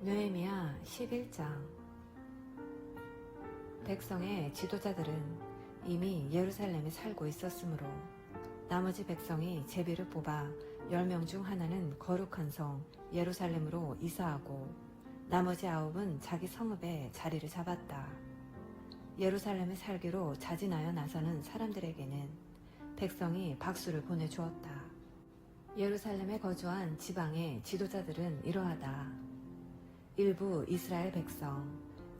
느헤미야 11장. 백성의 지도자들은 이미 예루살렘에 살고 있었으므로 나머지 백성이 제비를 뽑아 10명 중 하나는 거룩한 성 예루살렘으로 이사하고 나머지 9은 자기 성읍에 자리를 잡았다. 예루살렘에 살기로 자진하여 나서는 사람들에게는 백성이 박수를 보내주었다. 예루살렘에 거주한 지방의 지도자들은 이러하다. 일부 이스라엘 백성,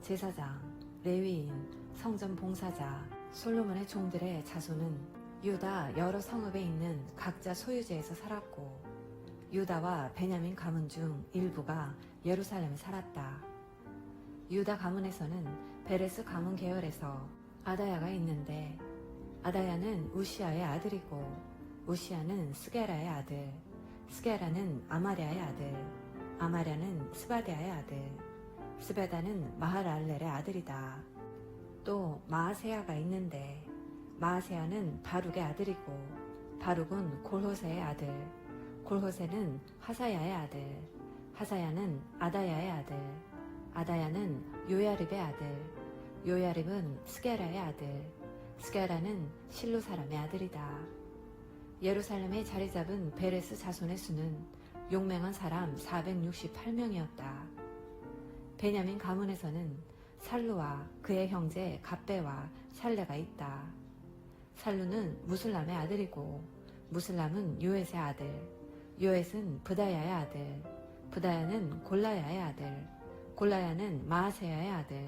제사장, 레위인, 성전 봉사자, 솔로몬의 종들의 자손은 유다 여러 성읍에 있는 각자 소유지에서 살았고 유다와 베냐민 가문 중 일부가 예루살렘에 살았다. 유다 가문에서는 베레스 가문 계열에서 아다야가 있는데 아다야는 우시아의 아들이고 우시아는 스게라의 아들, 스게라는 아마랴의 아들, 아마랴는 스바데아의 아들, 스베다는 마하랄렐의 아들이다. 또 마아세야가 있는데 마아세야는 바룩의 아들이고 바룩은 골호세의 아들, 골호세는 하사야의 아들, 하사야는 아다야의 아들, 아다야는 요야립의 아들, 요야립은 스게라의 아들, 스게라는 실로 사람의 아들이다. 예루살렘에 자리 잡은 베레스 자손의 수는 용맹한 사람 468명이었다. 베냐민 가문에서는 살루와 그의 형제 갑베와 샬레가 있다. 살루는 무슬람의 아들이고 무슬람은 요엣의 아들, 요엣은 브다야의 아들, 브다야는 골라야의 아들, 골라야는 마아세야의 아들,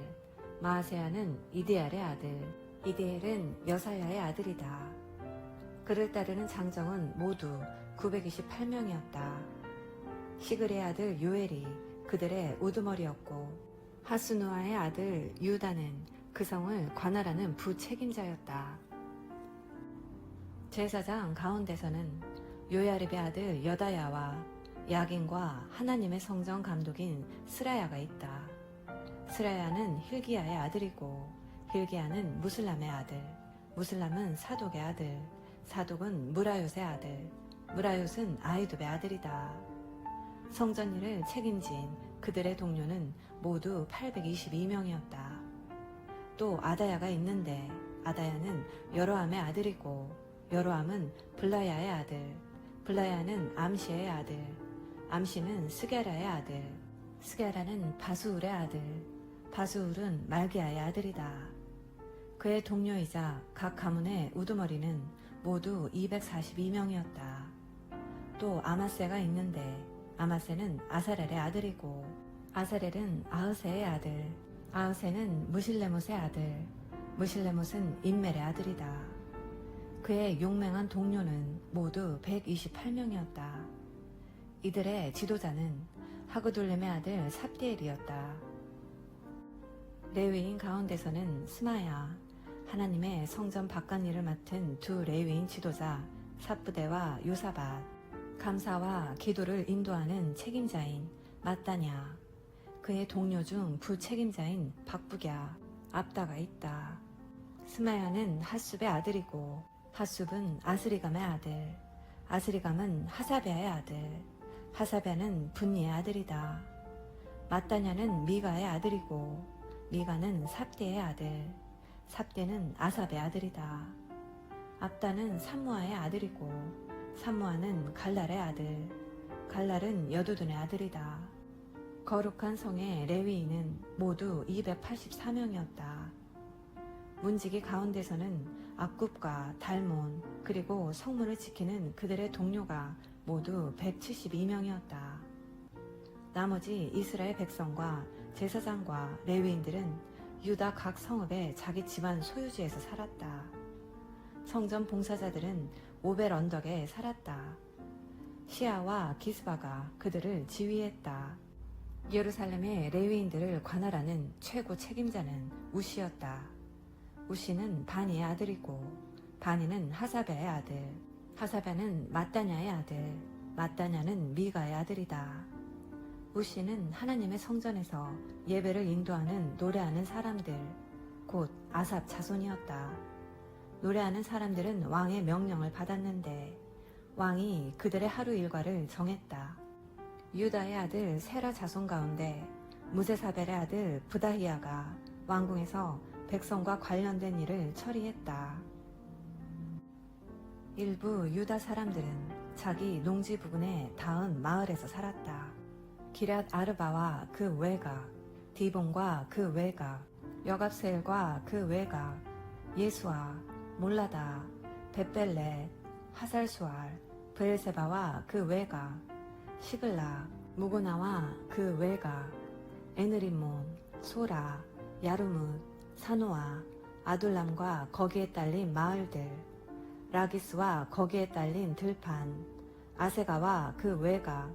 마아세야는 이디알의 아들, 이디엘은 여사야의 아들이다. 그를 따르는 장정은 모두 928명이었다. 시그리의 아들 요엘이 그들의 우두머리였고 하스누아의 아들 유다는 그 성을 관할하는 부책임자였다. 제사장 가운데서는 요야립의 아들 여다야와 야긴과 하나님의 성전 감독인 스라야가 있다. 스라야는 힐기야의 아들이고 힐기야는 무슬람의 아들, 무슬람은 사독의 아들, 사독은 무라요스의 아들, 무라요스는 아이둡의 아들이다. 성전 일을 책임진 그들의 동료는 모두 822명이었다. 또 아다야가 있는데 아다야는 여로함의 아들이고 여로함은 블라야의 아들, 블라야는 암시의 아들, 암시는 스게라의 아들, 스게라는 바수울의 아들, 바수울은 말기야의 아들이다. 그의 동료이자 각 가문의 우두머리는 모두 242명이었다. 또 아마세가 있는데 아마세는 아사렐의 아들이고 아사렐은 아흐세의 아들, 아흐세는 무실레못의 아들, 무실레못은 임멜의 아들이다. 그의 용맹한 동료는 모두 128명이었다. 이들의 지도자는 하그돌렘의 아들 삽디엘이었다. 레위인 가운데서는 스마야, 하나님의 성전 바깥일을 맡은 두 레위인 지도자 삽부대와 요사밧, 감사와 기도를 인도하는 책임자인 마따냐, 그의 동료 중 부책임자인 박부갸, 압다가 있다. 스마야는 핫숲의 아들이고 핫숲은 아스리감의 아들, 아스리감은 하사베아의 아들, 하사베아는 분니의 아들이다. 마따냐는 미가의 아들이고 미가는 삽대의 아들, 삽대는 아삽의 아들이다. 압다는 삼무아의 아들이고 삼무아는 갈랄의 아들, 갈랄은 여두둔의 아들이다. 거룩한 성의 레위인은 모두 284명이었다. 문지기 가운데서는 악굽과 달몬 그리고 성문을 지키는 그들의 동료가 모두 172명이었다. 나머지 이스라엘 백성과 제사장과 레위인들은 유다 각 성읍에 자기 집안 소유지에서 살았다. 성전 봉사자들은 오벨 언덕에 살았다. 시아와 기스바가 그들을 지휘했다. 예루살렘의 레위인들을 관할하는 최고 책임자는 우시였다. 우시는 바니의 아들이고 바니는 하사베의 아들, 하사베는 마따냐의 아들, 마따냐는 미가의 아들이다. 우시는 하나님의 성전에서 예배를 인도하는 노래하는 사람들, 곧 아삽 자손이었다. 노래하는 사람들은 왕의 명령을 받았는데 왕이 그들의 하루 일과를 정했다. 유다의 아들 세라 자손 가운데 무세사벨의 아들 부다히야가 왕궁에서 백성과 관련된 일을 처리했다. 일부 유다 사람들은 자기 농지 부근에 닿은 마을에서 살았다. 기럇 아르바와 그 외곽, 디본과 그 외곽, 여갑세엘과 그 외곽, 예수아, 몰라다, 벳벨렛, 하살수알, 브엘세바와 그 외곽, 시글락, 무고나와 그 외곽, 에느림몬, 소라, 야르뭇, 사노아, 아둘람과 거기에 딸린 마을들, 라기스와 거기에 딸린 들판, 아세가와 그 외곽,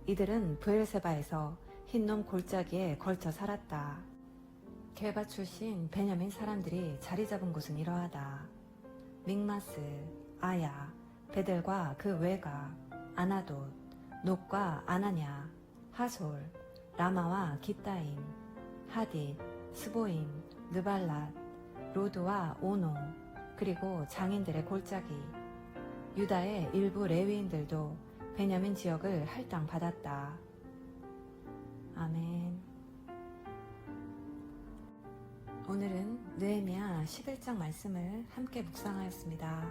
이들은 브엘세바에서 흰놈 골짜기에 걸쳐 살았다. 게바 출신 베냐민 사람들이 자리 잡은 곳은 이러하다. 믹마스, 아야, 베델과 그 외곽, 아나돗, 녹과 아나냐, 하솔, 라마와 기따임, 하딧, 스보임, 느발랏, 로드와 오노, 그리고 장인들의 골짜기. 유다의 일부 레위인들도 베냐민 지역을 할당받았다. 아멘. 오늘은 느헤미야 11장 말씀을 함께 묵상하였습니다.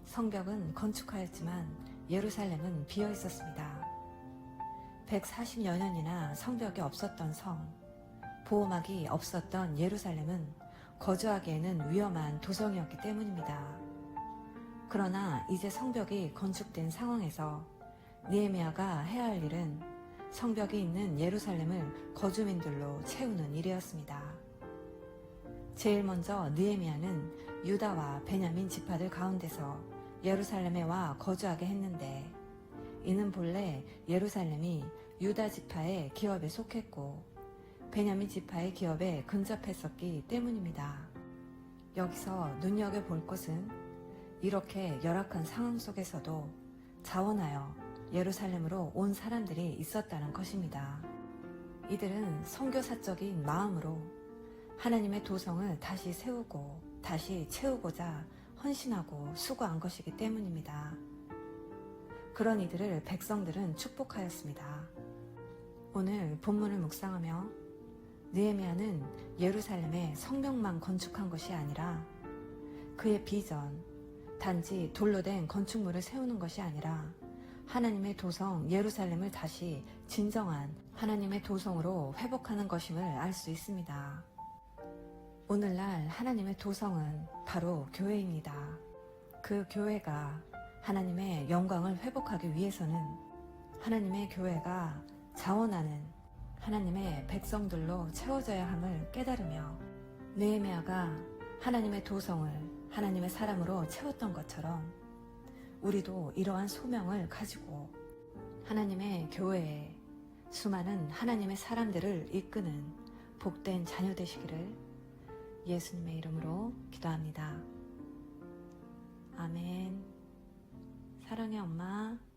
성벽은 건축하였지만 예루살렘은 비어 있었습니다. 140여 년이나 성벽이 없었던 성, 보호막이 없었던 예루살렘은 거주하기에는 위험한 도성이었기 때문입니다. 그러나 이제 성벽이 건축된 상황에서 느헤미야가 해야 할 일은 성벽이 있는 예루살렘을 거주민들로 채우는 일이었습니다. 제일 먼저 느헤미야는 유다와 베냐민 지파들 가운데서 예루살렘에 와 거주하게 했는데, 이는 본래 예루살렘이 유다 지파의 기업에 속했고 베냐민 지파의 기업에 근접했었기 때문입니다. 여기서 눈여겨볼 것은 이렇게 열악한 상황 속에서도 자원하여 예루살렘으로 온 사람들이 있었다는 것입니다. 이들은 선교사적인 마음으로 하나님의 도성을 다시 세우고 다시 채우고자 헌신하고 수고한 것이기 때문입니다. 그런 이들을 백성들은 축복하였습니다. 오늘 본문을 묵상하며 느헤미야는 예루살렘의 성벽만 건축한 것이 아니라 그의 비전, 단지 돌로 된 건축물을 세우는 것이 아니라 하나님의 도성 예루살렘을 다시 진정한 하나님의 도성으로 회복하는 것임을 알 수 있습니다. 오늘날 하나님의 도성은 바로 교회입니다. 그 교회가 하나님의 영광을 회복하기 위해서는 하나님의 교회가 자원하는 하나님의 백성들로 채워져야 함을 깨달으며 느헤미야가 하나님의 도성을 하나님의 사람으로 채웠던 것처럼 우리도 이러한 소명을 가지고 하나님의 교회에 수많은 하나님의 사람들을 이끄는 복된 자녀 되시기를 예수님의 이름으로 기도합니다. 아멘. 사랑해 엄마.